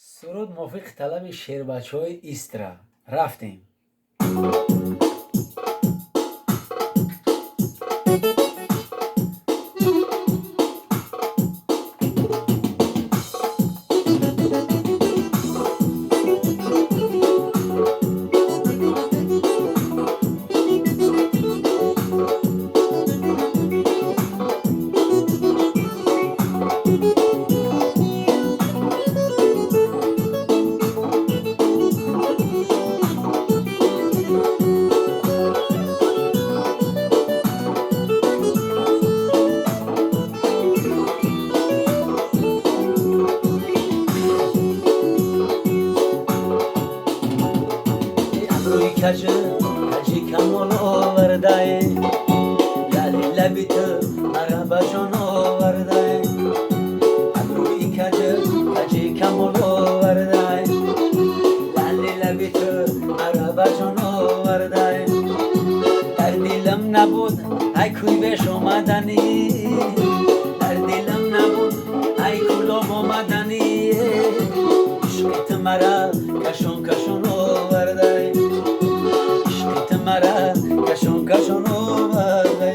суруд мувофиқ талаби шербачаҳои истра рафтем. کجی کمال آورده لعلی لبی تو مرحبا جان آورده ابروی کجی کمال آورده لعلی لبی تو مرحبا جان آورده در دلم نبود ای کوی بش آمدنی در دلم نبود ای کلاب آمدنی عشقت مرا کشون کشون آورده مرا کشون کشون آورده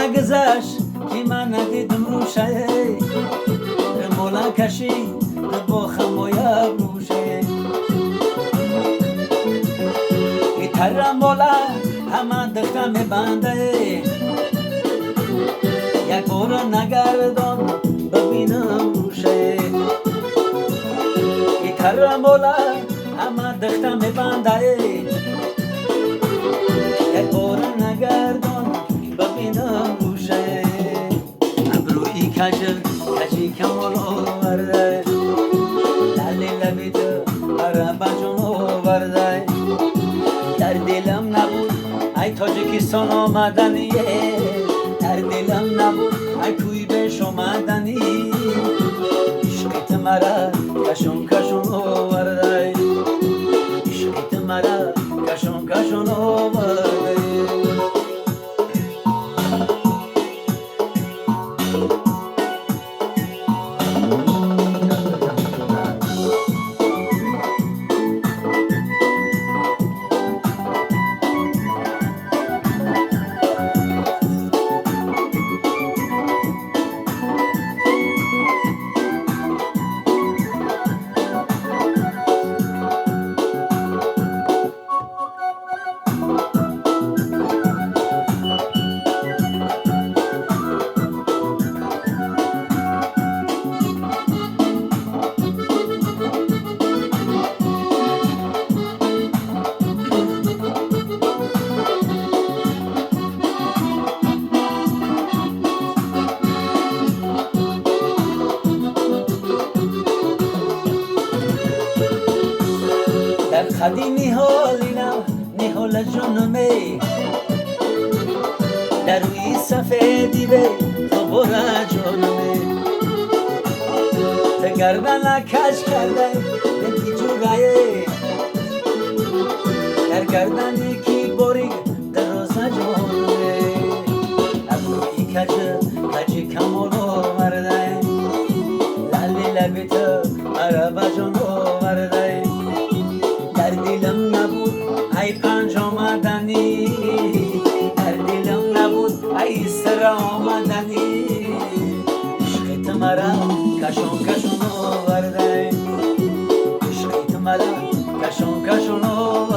نگذشت که من ندیدم روشه مولا کشی با خمویب روشه ای تر مولا همه دختم بنده یک بار نگردان ببینم روشه ای تر مولا همه دختم بنده یک بار نگردان ببینم روشه ابروی کجی کمال آورده لعلی لبی تو مرحبا جان آورده در دلم نبود ای تاجیکستان آمدنیه در دلم نبود ای کوی بش آمدنی عشقت مرا کشون کشون آورده عشقت مرا کشون کشون آورده در خدی نهال جانمه در روی سفیدی به تو برا جانمه تو گردن کش کرده یکی جورایه در گردن کی باری در روزه جانمه ابروی کجی کمال آورده لعلی لبی تو مرحبا جان آورده در دلم نبود ای پنج آمدنی در دلم نبود ای سر آمدنی عشقت مرا کشون کشون آورده عشقت مرا کشون کشون آورده